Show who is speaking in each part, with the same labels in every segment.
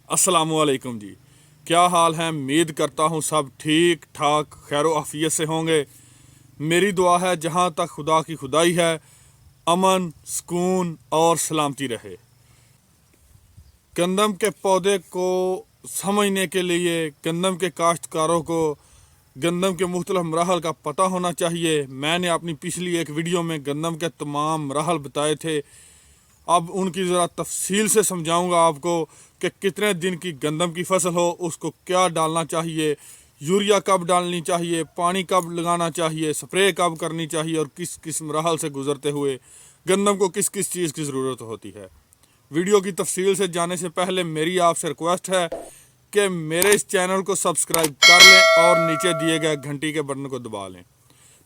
Speaker 1: अस्सलामुअलैकुम जी। क्या हाल है? उम्मीद करता हूँ सब ठीक ठाक खैर आफियत से होंगे। मेरी दुआ है जहाँ तक खुदा की खुदाई है, अमन सुकून और सलामती रहे। गंदम के पौधे को समझने के लिए गंदम के काश्तकारों को गंदम के मुख्तलिफ मराहल का पता होना चाहिए। मैंने अपनी पिछली एक वीडियो में गंदम के तमाम मराहल बताए थे। अब उनकी ज़रा तफसील से समझाऊंगा आपको कि कितने दिन की गंदम की फसल हो उसको क्या डालना चाहिए, यूरिया कब डालनी चाहिए, पानी कब लगाना चाहिए, स्प्रे कब करनी चाहिए और किस किस मराहल से गुजरते हुए गंदम को किस किस चीज़ की ज़रूरत होती है। वीडियो की तफसील से जाने से पहले मेरी आपसे रिक्वेस्ट है कि मेरे इस चैनल को सब्सक्राइब कर लें और नीचे दिए गए घंटी के बटन को दबा लें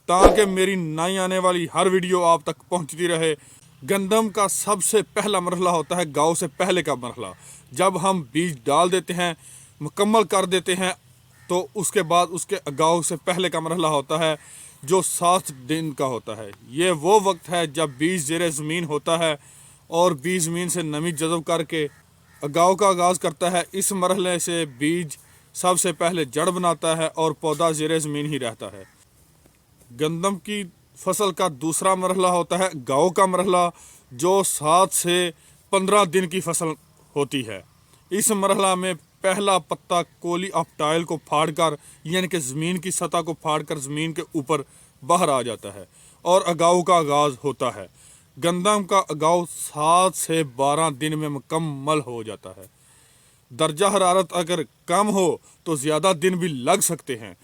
Speaker 1: ताकि मेरी नई आने वाली हर वीडियो आप तक पहुंचती रहे। गंदम का सबसे पहला मरहला होता है गाँव से पहले का मरहला। जब हम बीज डाल देते हैं, मुकम्मल कर देते हैं, तो उसके बाद उसके गाँव से पहले का मरहला होता है जो 7 दिन का होता है। ये वो वक्त है जब बीज ज़ेरे ज़मीन होता है और बीज ज़मीन से नमी जज़ब करके गाँव का आगाज़ करता है। इस मरहले से बीज सबसे पहले जड़ बनाता है और पौधा ज़ेरे ज़मीन ही रहता है। गंदम की फसल का दूसरा मरहला होता है गाँव का मरहला, जो 7 से 15 दिन की फसल होती है। इस मरहला में पहला पत्ता कोली ऑफ टाइल को फाड़कर यानी कि ज़मीन की सतह को फाड़कर ज़मीन के ऊपर बाहर आ जाता है और अगाव का आगाज़ होता है। गंदम का अगाव 7 से 12 दिन में मुकम्मल हो जाता है। दर्जा हरारत अगर कम हो तो ज़्यादा दिन भी लग सकते हैं।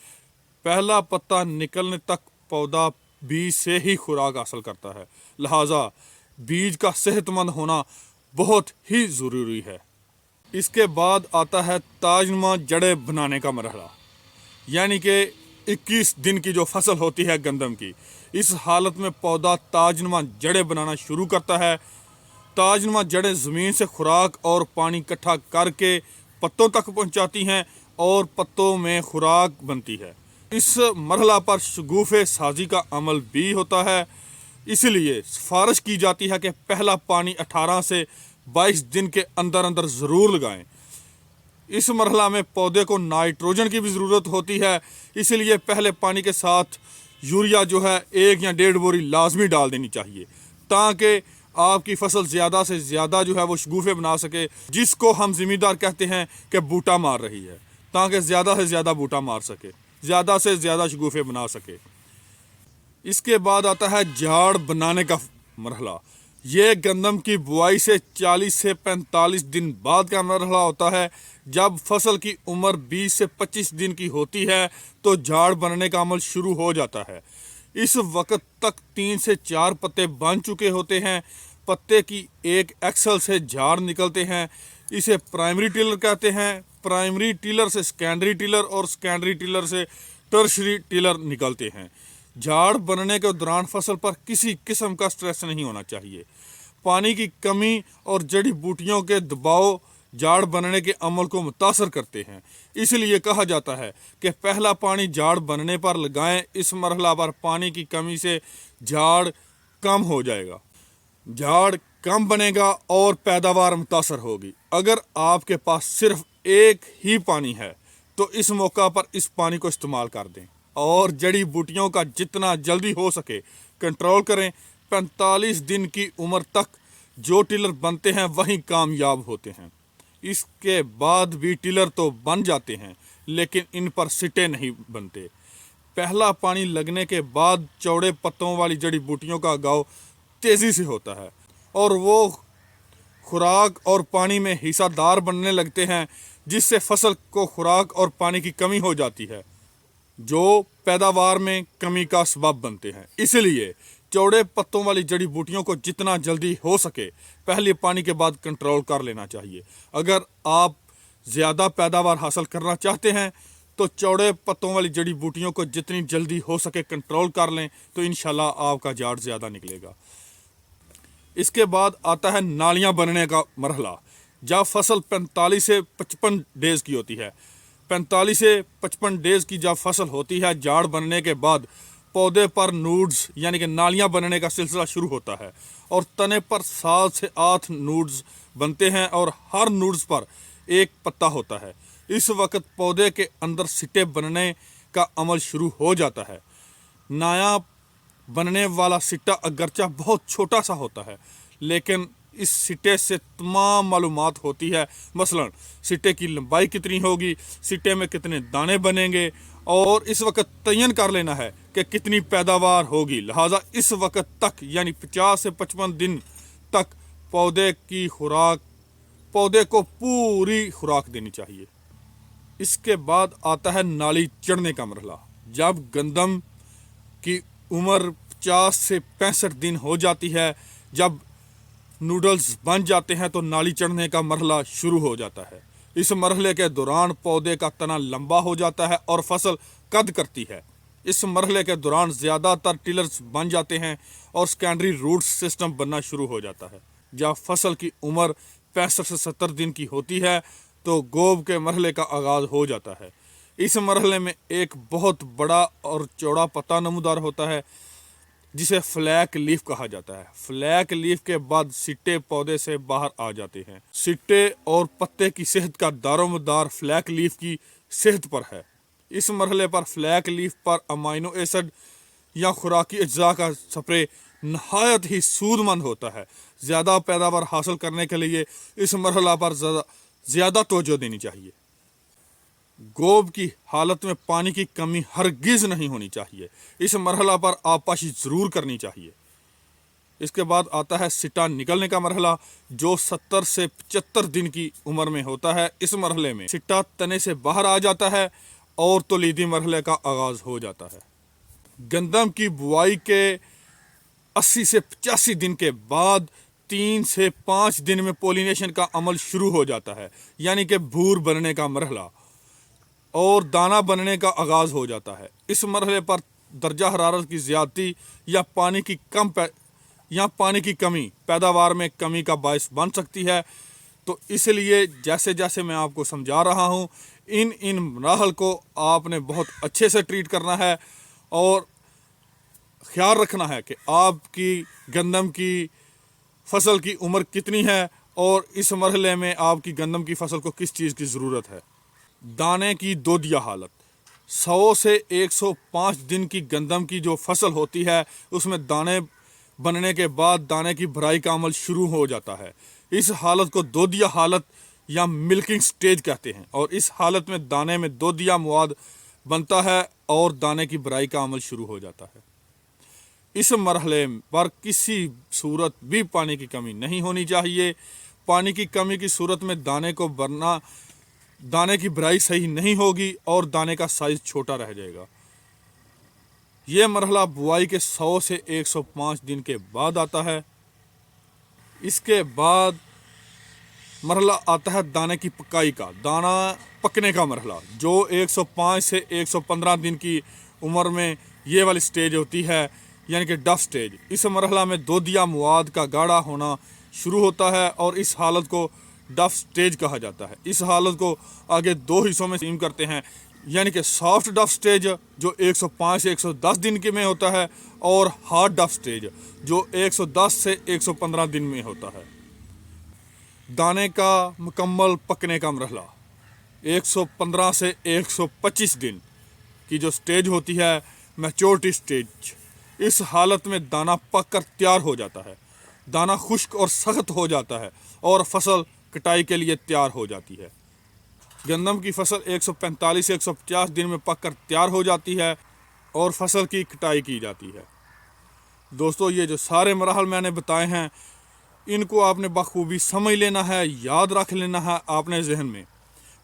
Speaker 1: पहला पत्ता निकलने तक पौधा बीज से ही खुराक हासिल करता है, लिहाजा बीज का सेहतमंद होना बहुत ही ज़रूरी है। इसके बाद आता है ताजनुमा जड़ें बनाने का मरहला, यानी कि 21 दिन की जो फसल होती है गंदम की। इस हालत में पौधा ताजनुमा जड़ें बनाना शुरू करता है। ताजनुमा जड़ें ज़मीन से खुराक और पानी इकट्ठा करके पत्तों तक पहुंचाती हैं और पत्तों में खुराक बनती है। इस मरहला पर शगुफ़े साजी का अमल भी होता है, इसलिए सिफारिश की जाती है कि पहला पानी 18 से 22 दिन के अंदर अंदर ज़रूर लगाएं। इस मरहला में पौधे को नाइट्रोजन की भी ज़रूरत होती है, इसलिए पहले पानी के साथ यूरिया जो है 1 या 1.5 बोरी लाजमी डाल देनी चाहिए ताकि आपकी फसल ज़्यादा से ज़्यादा जो है वो शगुफ़े बना सके, जिसको हम ज़मींदार कहते हैं कि बूटा मार रही है, ताकि ज़्यादा से ज़्यादा बूटा मार सके, ज़्यादा से ज़्यादा शगुफ़े बना सके। इसके बाद आता है झाड़ बनाने का मरहला। ये गंदम की बुआई से 40 से 45 दिन बाद का मरहला होता है। जब फसल की उम्र 20 से 25 दिन की होती है तो झाड़ बनने का अमल शुरू हो जाता है। इस वक्त तक 3 से 4 पत्ते बन चुके होते हैं। पत्ते की एक एक्सल से झाड़ निकलते हैं। इसे प्राइमरी टिलर कहते हैं। प्राइमरी टिलर से सेकेंडरी टिलर और सेकेंडरी टिलर से टर्शरी टिलर निकलते हैं। झाड़ बनने के दौरान फसल पर किसी किस्म का स्ट्रेस नहीं होना चाहिए। पानी की कमी और जड़ी बूटियों के दबाव झाड़ बनने के अमल को मुतासर करते हैं, इसलिए कहा जाता है कि पहला पानी झाड़ बनने पर लगाएं। इस मरहला पर पानी की कमी से झाड़ कम हो जाएगा, झाड़ कम बनेगा और पैदावार मुतासर होगी। अगर आपके पास सिर्फ एक ही पानी है तो इस मौका पर इस पानी को इस्तेमाल कर दें और जड़ी बूटियों का जितना जल्दी हो सके कंट्रोल करें। 45 दिन की उम्र तक जो टिलर बनते हैं वही कामयाब होते हैं। इसके बाद भी टिलर तो बन जाते हैं लेकिन इन पर सिटे नहीं बनते। पहला पानी लगने के बाद चौड़े पत्तों वाली जड़ी बूटियों का उगाव तेज़ी से होता है और वो खुराक और पानी में हिस्सादार बनने लगते हैं, जिससे फसल को खुराक और पानी की कमी हो जाती है जो पैदावार में कमी का सबब बनते हैं। इसलिए चौड़े पत्तों वाली जड़ी बूटियों को जितना जल्दी हो सके पहले पानी के बाद कंट्रोल कर लेना चाहिए। अगर आप ज़्यादा पैदावार हासिल करना चाहते हैं तो चौड़े पत्तों वाली जड़ी बूटियों को जितनी जल्दी हो सके कंट्रोल कर लें तो इंशाल्लाह आपका झाड़ ज़्यादा निकलेगा। इसके बाद आता है नालियाँ बनने का मरहला। जब फसल 45 से 55 डेज़ की होती है, 45 से 55 डेज़ की जब फसल होती है, झाड़ बनने के बाद पौधे पर नूड्स यानी कि नालियाँ बनने का सिलसिला शुरू होता है और तने पर 7 से 8 नूड्स बनते हैं और हर नूड्स पर एक पत्ता होता है। इस वक्त पौधे के अंदर सिट्टे बनने का अमल शुरू हो जाता है। नया बनने वाला सिट्टा अगरचा बहुत छोटा सा होता है, लेकिन इस सिट्टे से तमाम मालूमात होती है। मसलन सिट्टे की लंबाई कितनी होगी, सिट्टे में कितने दाने बनेंगे, और इस वक्त तयन कर लेना है कि कितनी पैदावार होगी। लिहाजा इस वक्त तक यानी 50 से 55 दिन तक पौधे को पूरी खुराक देनी चाहिए। इसके बाद आता है नाली चढ़ने का मरहला। जब गंदम की उम्र 50 से 65 दिन हो जाती है, जब नूडल्स बन जाते हैं, तो नाली चढ़ने का मरहला शुरू हो जाता है। इस मरहले के दौरान पौधे का तना लंबा हो जाता है और फसल कद करती है। इस मरहले के दौरान ज़्यादातर टिलर्स बन जाते हैं और सेकेंडरी रूट सिस्टम बनना शुरू हो जाता है। जब फसल की उम्र 65 से 70 दिन की होती है, तो गोब के मरहले का आगाज़ हो जाता है। इस मरहले में एक बहुत बड़ा और चौड़ा पत्ता नमूदार होता है, जिसे फ्लैक लीफ कहा जाता है। फ्लैक लीफ के बाद सिट्टे पौधे से बाहर आ जाते हैं। सिट्टे और पत्ते की सेहत का दारोमदार फ्लैक लीफ की सेहत पर है। इस मरहले पर फ्लैक लीफ पर अमाइनो एसिड या खुराकी अज्जा का स्प्रे नहायत ही सूदमंद होता है। ज़्यादा पैदावार हासिल करने के लिए इस मरहला पर ज़्यादा तवज्जो देनी चाहिए। गोब की हालत में पानी की कमी हरगिज़ नहीं होनी चाहिए। इस मरहला पर आबपाशी ज़रूर करनी चाहिए। इसके बाद आता है सिट्टा निकलने का मरहला, जो 70 से 75 दिन की उम्र में होता है। इस मरहले में सिट्टा तने से बाहर आ जाता है और तौलीदी मरहले का आगाज़ हो जाता है। गंदम की बुआई के 80 से 85 दिन के बाद 3 से 5 दिन में पोलिनेशन का अमल शुरू हो जाता है, यानी कि भूर बनने का मरहला, और दाना बनने का आगाज़ हो जाता है। इस मरहले पर दर्जा हरारत की ज़्यादती या पानी की कमी पैदावार में कमी का बायस बन सकती है। तो इसलिए जैसे जैसे मैं आपको समझा रहा हूँ, इन मराहल को आपने बहुत अच्छे से ट्रीट करना है और ख्याल रखना है कि आपकी गंदम की फसल की उम्र कितनी है और इस मरहले में आपकी गंदम की फसल को किस चीज़ की ज़रूरत है। दाने की दोदिया हालत। 100 से 105 दिन की गंदम की जो फसल होती है, उसमें दाने बनने के बाद दाने की भराई का अमल शुरू हो जाता है। इस हालत को दोदिया हालत या मिल्किंग स्टेज कहते हैं, और इस हालत में दाने में दोदिया मवाद बनता है और दाने की भराई का अमल शुरू हो जाता है। इस मरहले पर किसी सूरत भी पानी की कमी नहीं होनी चाहिए। पानी की कमी की सूरत में दाने की भराई सही नहीं होगी और दाने का साइज छोटा रह जाएगा। ये मरहला बुआई के 100 से 105 दिन के बाद आता है। इसके बाद मरहला आता है दाने की पकाई का, दाना पकने का मरहला, जो 105 से 115 दिन की उम्र में ये वाली स्टेज होती है, यानी कि डफ स्टेज। इस मरहला में दोदिया मवाद का गाढ़ा होना शुरू होता है और इस हालत को डफ स्टेज कहा जाता है। इस हालत को आगे 2 हिस्सों में तकसीम करते हैं, यानी कि सॉफ्ट डफ स्टेज जो 105 से 110 दिन के में होता है, और हार्ड डफ स्टेज जो 110 से 115 दिन में होता है। दाने का मुकम्मल पकने का मरहला 115 से 125 दिन की जो स्टेज होती है, मैच्योरिटी स्टेज। इस हालत में दाना पक कर तैयार हो जाता है, दाना खुश्क और सख्त हो जाता है और फसल कटाई के लिए तैयार हो जाती है। गंदम की फसल 145 से 150 दिन में पक कर तैयार हो जाती है और फसल की कटाई की जाती है। दोस्तों, ये जो सारे मराहल मैंने बताए हैं, इनको आपने बखूबी समझ लेना है, याद रख लेना है आपने जहन में।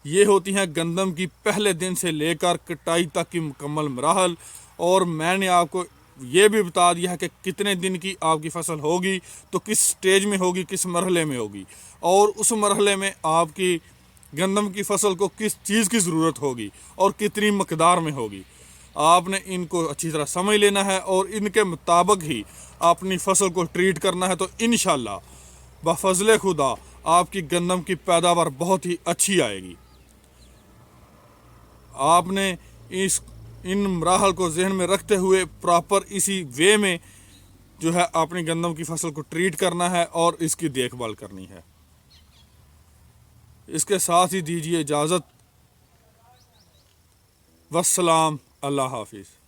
Speaker 1: ये होती हैं गंदम की पहले दिन से लेकर कटाई तक की मुकम्मल मराहल, और मैंने आपको ये भी बता दिया है कि कितने दिन की आपकी फसल होगी, तो किस स्टेज में होगी, किस मरहले में होगी, और उस मरहले में आपकी गंदम की फसल को किस चीज़ की ज़रूरत होगी और कितनी मकदार में होगी। आपने इनको अच्छी तरह समझ लेना है और इनके मुताबिक ही अपनी फसल को ट्रीट करना है। तो इंशाल्लाह बफज़ल खुदा आपकी गंदम की पैदावार बहुत ही अच्छी आएगी। आपने इन मराहल को जहन में रखते हुए प्रॉपर इसी वे में जो है अपनी गंदम की फसल को ट्रीट करना है और इसकी देखभाल करनी है। اس کے ساتھ ہی دیجیے اجازت. والسلام. اللہ حافظ.